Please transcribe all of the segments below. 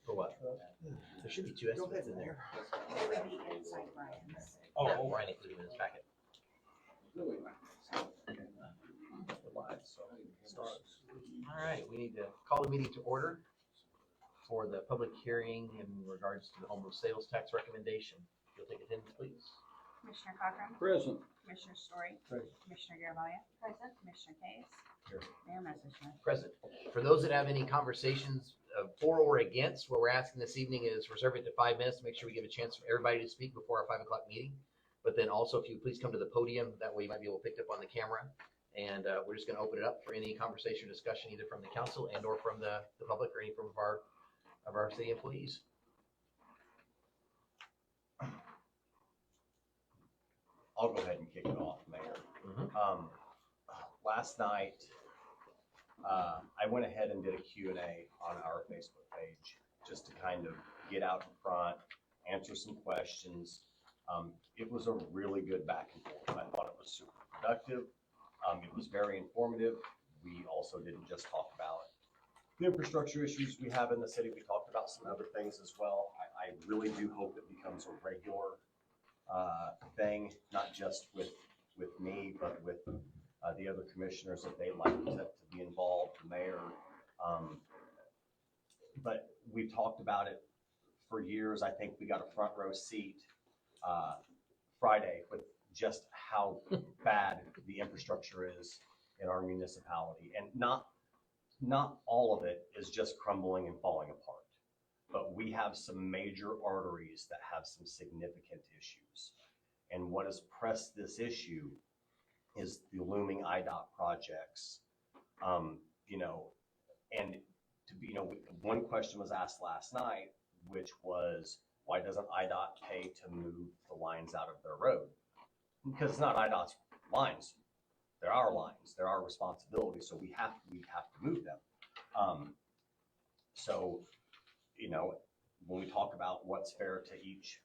For what? There should be two estimates in there. It would be inside Brian's. Oh, Brian included in his packet. All right, we need to call the meeting to order for the public hearing in regards to the home sales tax recommendation. You'll take attendance, please. Commissioner Cochran. Present. Commissioner Story. Present. Commissioner Garvelia. Present. Commissioner Case. Here. Mayor Messerschmidt. Present. For those that have any conversations for or against, what we're asking this evening is reserve it to 5 minutes to make sure we give a chance for everybody to speak before our 5 o'clock meeting. But then also, if you please come to the podium, that way you might be able to pick it up on the camera. And we're just going to open it up for any conversation or discussion, either from the council and or from the public or any from our city employees. I'll go ahead and kick it off, Mayor. Mhm. Last night, I went ahead and did a Q&A on our Facebook page just to kind of get out in front, answer some questions. It was a really good back and forth. I thought it was super productive. It was very informative. We also didn't just talk about the infrastructure issues we have in the city. We talked about some other things as well. I really do hope it becomes a regular thing, not just with me, but with the other commissioners that they'd like to be involved, the mayor. But we've talked about it for years. I think we got a front row seat Friday with just how bad the infrastructure is in our municipality. And not all of it is just crumbling and falling apart, but we have some major arteries that have some significant issues. And what has pressed this issue is the looming IDOT projects. And one question was asked last night, which was, why doesn't IDOT pay to move the lines out of their road? Because it's not IDOT's lines. They're our lines. They're our responsibility. So we have to move them. When we talk about what's fair to each,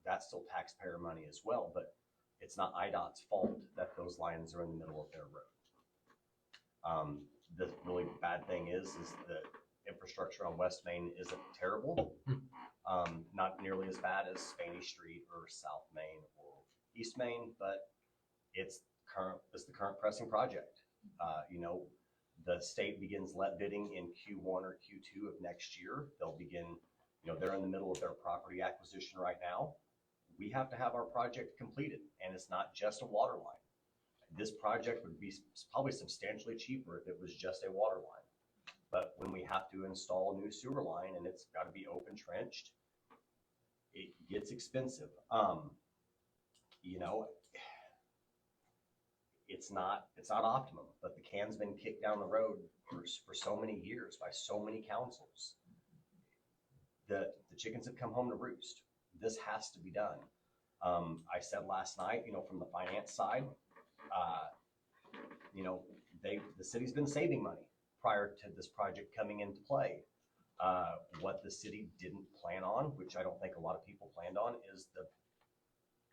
that's still taxpayer money as well, but it's not IDOT's fault that those lines are in the middle of their road. The really bad thing is the infrastructure on West Main isn't terrible. Not nearly as bad as Spaney Street or South Main or East Main, but it's the current pressing project. The state begins let bidding in Q1 or Q2 of next year. They'll begin, they're in the middle of their property acquisition right now. We have to have our project completed, and it's not just a water line. This project would be probably substantially cheaper if it was just a water line. But when we have to install a new sewer line and it's got to be open trenched, it gets expensive. It's not optimum, but the can's been kicked down the road for so many years by so many councils. The chickens have come home to roost. This has to be done. I said last night, from the finance side, the city's been saving money prior to this project coming into play. What the city didn't plan on, which I don't think a lot of people planned on, is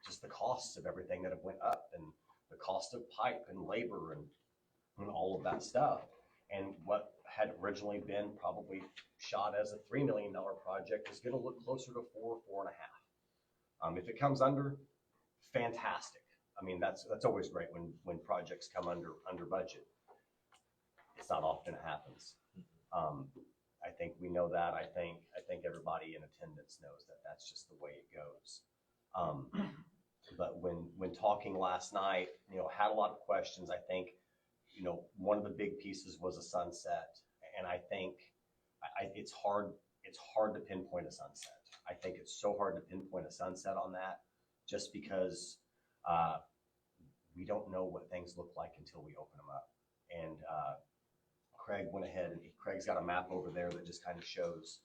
just the costs of everything that have went up, and the cost of pipe and labor and all of that stuff. And what had originally been probably shot as a $3 million project is going to look closer to $4.5. If it comes under, fantastic. That's always great when projects come under budget. It's not often it happens. I think we know that. I think everybody in attendance knows that that's just the way it goes. But when talking last night, had a lot of questions. I think, one of the big pieces was a sunset, and I think it's hard to pinpoint a sunset. I think it's so hard to pinpoint a sunset on that, just because we don't know what things look like until we open them up. And Craig went ahead, and Craig's got a map over there that just kind of shows,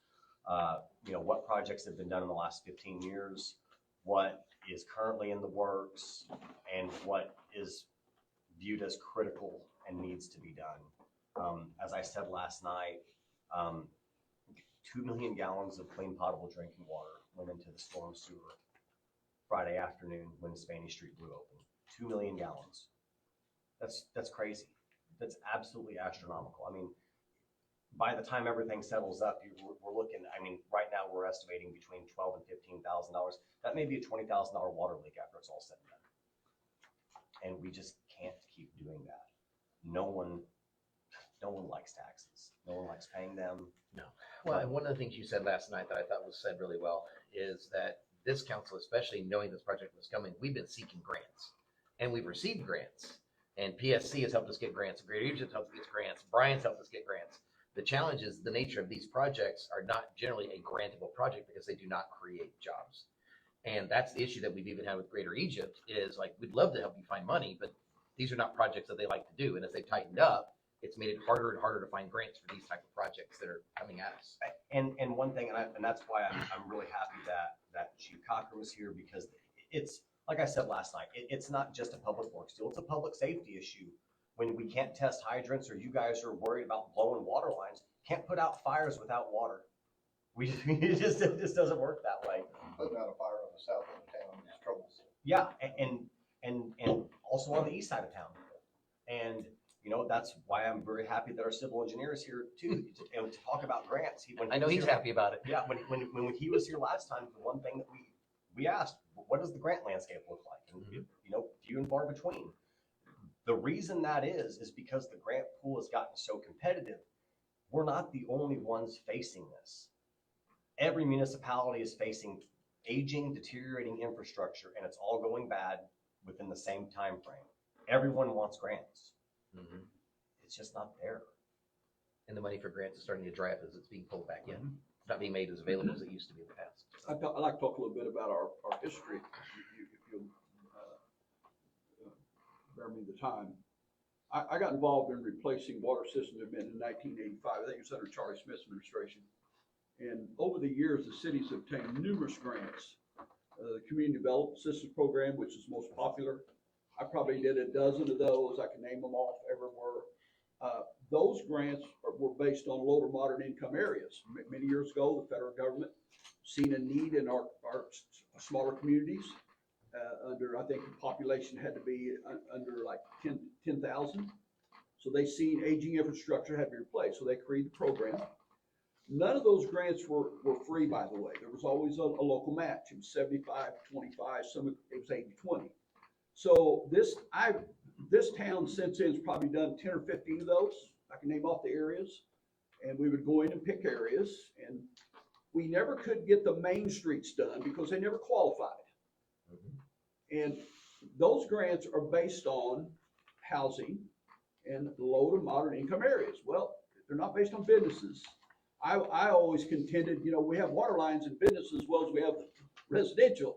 what projects have been done in the last 15 years, what is currently in the works, and what is viewed as critical and needs to be done. As I said last night, 2 million gallons of clean potable drinking water went into the storm sewer Friday afternoon when Spaney Street blew open. 2 million gallons. That's crazy. that's absolutely astronomical. I mean, by the time everything settles up, we're looking, I mean, right now we're estimating between $12,000 and $15,000. That may be a $20,000 water leak after it's all said and done. And we just can't keep doing that. No one likes taxes. No one likes paying them. No. Well, and one of the things you said last night that I thought was said really well is that this council, especially knowing this project was coming, we've been seeking grants and we've received grants. And PSC has helped us get grants. Greater Egypt helped us get grants. Brian's helped us get grants. The challenge is the nature of these projects are not generally a grantable project because they do not create jobs. And that's the issue that we've even had with Greater Egypt is like, we'd love to help you find money, but these are not projects that they like to do. And as they've tightened up, it's made it harder and harder to find grants for these type of projects that are coming at us. And one thing, and that's why I'm really happy that Chief Cochran was here, because it's, like I said last night, it's not just a public works deal, it's a public safety issue. When we can't test hydrants, or you guys are worried about blowing water lines, can't put out fires without water. It just doesn't work that way. Putting out a fire on the south end of town is troublesome. Yeah, and also on the east side of town. And, you know, that's why I'm very happy that our civil engineer is here too, to talk about grants. I know he's happy about it. Yeah, when he was here last time, the one thing that we asked, what does the grant landscape look like? And, you know, few and far between. The reason that is because the grant pool has gotten so competitive. We're not the only ones facing this. Every municipality is facing aging, deteriorating infrastructure, and it's all going bad within the same time frame. Everyone wants grants. Mm-hmm. It's just not there. And the money for grants is starting to dry up as it's being pulled back in. It's not being made as available as it used to be in the past. I'd like to talk a little bit about our history, if you'll bear me the time. I got involved in replacing water systems in 1985. I think it was under Charlie Smith's administration. And over the years, the city's obtained numerous grants. The Community Development Systems Program, which is most popular, I probably did a dozen of those. I can name them off everywhere. Those grants were based on low to moderate income areas. Many years ago, the federal government seen a need in our smaller communities. I think the population had to be under like 10,000. So they seen aging infrastructure had to be replaced. So they created the program. None of those grants were free, by the way. There was always a local match. It was 75-25, it was 80-20. So this town since then has probably done 10 or 15 of those. I can name off the areas, and we would go in and pick areas, and we never could get the main streets done because they never qualified. And those grants are based on housing in low to moderate income areas. Well, they're not based on businesses. I always contended, you know, we have water lines and businesses as well as we have residential.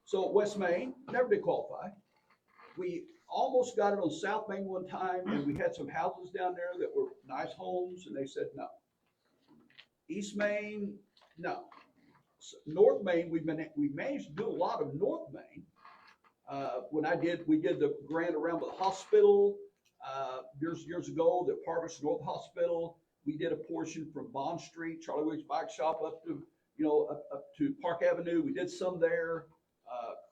So West Main never did qualify. We almost got it on South Main one time, and we had some houses down there that were nice homes, and they said no. East Main, no. So North Main, we managed to do a lot of North Main. We did the grant around the hospital years ago, the apartments North Hospital. We did a portion from Bond Street, Charlie Williams Bike Shop up to, you know, up to Park Avenue. We did some there.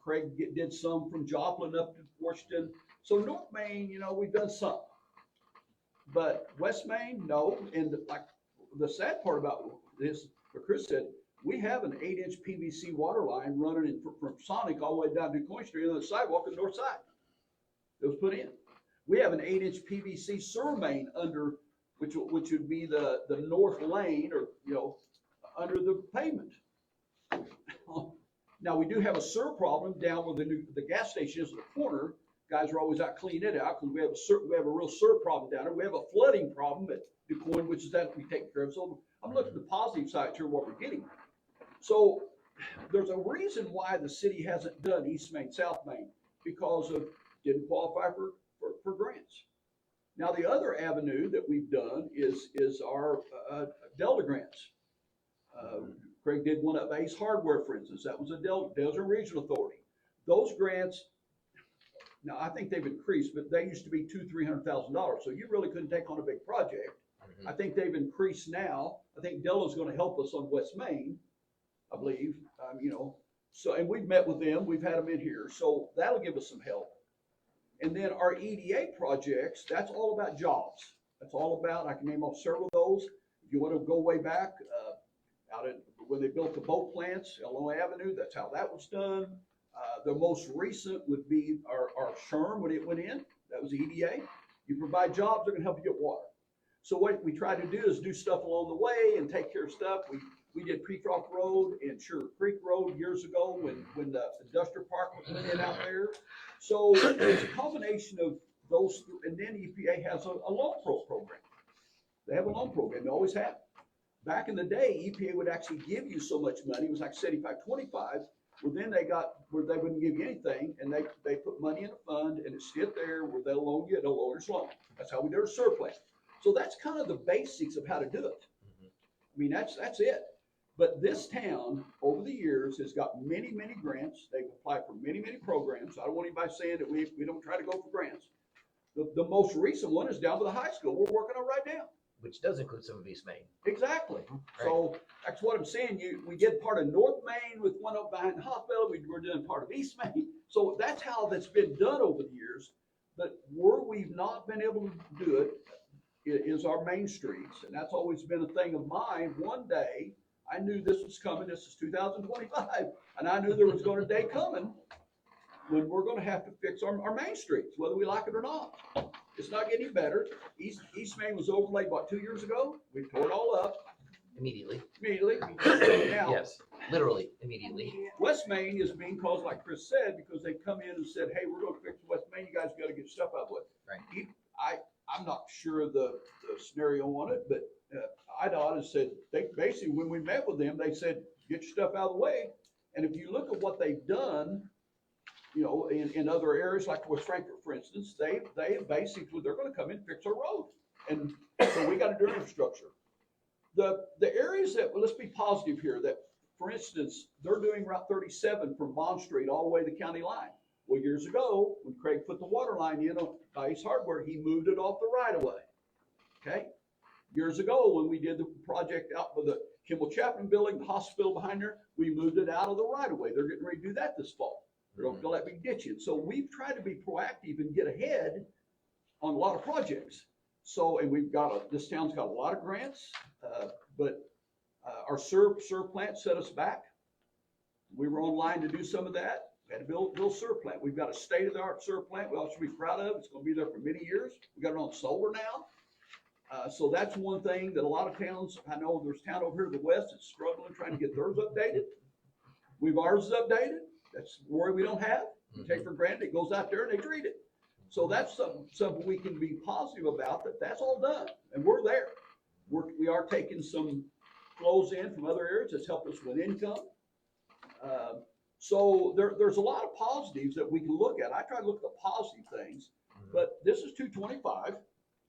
Craig did some from Joplin up to Washington. So North Main, you know, we've done some. But West Main, no. And like the sad part about this, what Chris said, we have an 8-inch PVC water line running from Sonic all the way down to Coin Street on the sidewalk on the north side. It was put in. We have an 8-inch PVC sewer main under, which would be the north lane, or, you know, under the pavement. Now, we do have a sewer problem down where the gas station is in the corner. Guys are always out cleaning it out because we have a real sewer problem down there. We have a flooding problem at DuQuoin, which is that we take care of. So I'm looking at the positive side here, what we're getting. So there's a reason why the city hasn't done East Main, South Main, because of didn't qualify for grants. Now, the other avenue that we've done is our Delta grants. Craig did one at Ace Hardware, for instance. That was a Delta Regional Authority. Those grants, now I think they've increased, but they used to be $200,000-300,000. So you really couldn't take on a big project. I think they've increased now. I think Delta's going to help us on West Main, I believe. You know, so, and we've met with them. We've had them in here. So that'll give us some help. And then our EDA projects, that's all about jobs. That's all about, I can name off several of those. If you want to go way back, when they built the boat plants, Illinois Avenue, that's how that was done. The most recent would be our SHRM when it went in. That was EDA. You provide jobs, they're gonna help you get water. So what we try to do is do stuff along the way and take care of stuff. We did Creek Rock Road and Sugar Creek Road years ago when the industrial park was put in out there. So it's a combination of those, and then EPA has a loan program. They have a loan program, they always have. Back in the day, EPA would actually give you so much money, it was like 75-25. Well, then they got where they wouldn't give you anything, and they put money in a fund, and it sit there where they'll loan you at a lower's loan. That's how we did our SUR plan. So that's kind of the basics of how to do it. I mean, that's it. But this town, over the years, has got many, many grants. They've applied for many, many programs. I don't want anybody saying that we don't try to go for grants. The most recent one is down by the high school. We're working on right now. Which does include some of East Main. Exactly. So that's what I'm saying. We did part of North Main with one up behind the hospital. We're doing part of East Main. So that's how that's been done over the years. But where we've not been able to do it is our main streets. And that's always been a thing of mine. One day, I knew this was coming. This is 2025. And I knew there was going to a day coming when we're going to have to fix our main streets, whether we like it or not. It's not getting better. East Main was overlaid, what, 2 years ago? We tore it all up Immediately. Now, Yes, literally, immediately. West Main is being caused, like Chris said, because they come in and said, hey, we're going to fix West Main. You guys got to get stuff out of it. Right. I'm not sure of the scenario on it, but IDOT has said, they basically, when we met with them, they said, get your stuff out of the way. And if you look at what they've done, you know, in other areas like West Frankfort, for instance, they basically, they're going to come in and fix our road. And so we got to do infrastructure. The areas that, well, let's be positive here, that, for instance, they're doing Route 37 from Bond Street all the way to the county line. Well, years ago, when Craig put the water line in by Ace Hardware, he moved it off the right of way. Okay? Years ago, when we did the project out for the Kimball Chapman building, the hospital behind there, we moved it out of the right of way. They're getting ready to do that this fall. They're going to fill that big ditch in. So we've tried to be proactive and get ahead on a lot of projects. So, and we've got this town's got a lot of grants, but our SUR plant set us back. We were online to do some of that. We had to build SUR plant. We've got a state-of-the-art SUR plant we all should be proud of. It's going to be there for many years. We got it on solar now. So that's one thing that a lot of towns, I know there's a town over here to the west that's struggling trying to get theirs updated. Ours is updated. That's a worry we don't have. We take for granted. It goes out there and they treat it. So that's something we can be positive about, that's all done. And we're there. We are taking some flows in from other areas that's helped us with income. So there's a lot of positives that we can look at. I try to look at the positive things, but this is 225,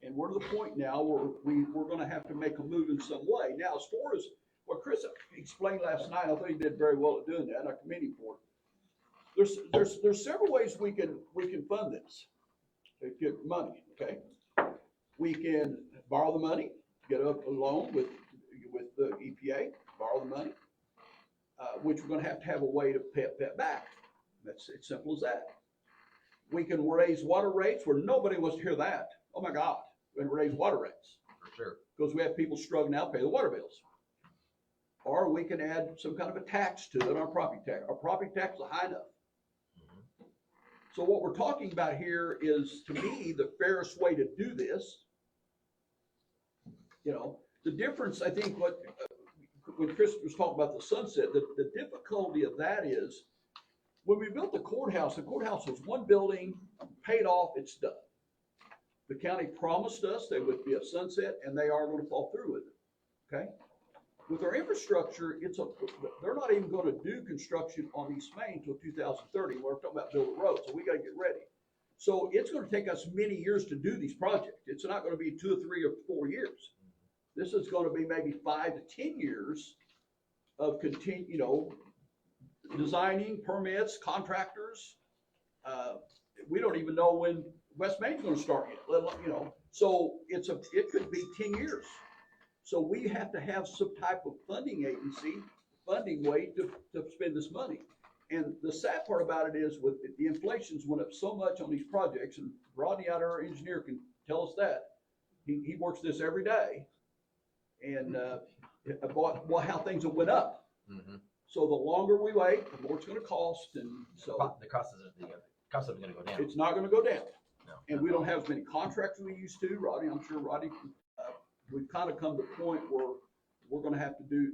and we're to the point now where we're going to have to make a move in some way. Now, as far as what Chris explained last night, I thought he did very well at doing that. I commend him for it. There's several ways we can fund this. Get money, okay? We can borrow the money, get a loan with the EPA, borrow the money, which we're going to have a way to pay that back. That's as simple as that. We can raise water rates where nobody wants to hear that. Oh my God, we're going to raise water rates. For sure. Because we have people struggling now to pay the water bills. Or we can add some kind of a tax to it, our property tax. Our property tax is high enough. So what we're talking about here is, to me, the fairest way to do this. You know, the difference, I think, when Chris was talking about the sunset, the difficulty of that is, when we built the courthouse was one building, paid off, it's done. The county promised us there would be a sunset, and they are going to follow through with it, okay? With our infrastructure, they're not even going to do construction on East Main until 2030. We're talking about build a road, so we got to get ready. So it's going to take us many years to do these projects. It's not going to be 2 or 3 or 4 years. This is going to be maybe 5 to 10 years of designing, permits, contractors. We don't even know when West Main's going to start yet. So it could be 10 years. So we have to have some type of funding way to spend this money. And the sad part about it is with the inflation's went up so much on these projects, and Rodney out there, our engineer, can tell us that. He works this every day. And, about how things have went up. Mhm. So the longer we wait, the more it's gonna cost, and so The cost of it's gonna go down. it's not gonna go down. No. And we don't have as many contracts we used to, Rodney, I'm sure Rodney, we've kind of come to the point where we're gonna have to do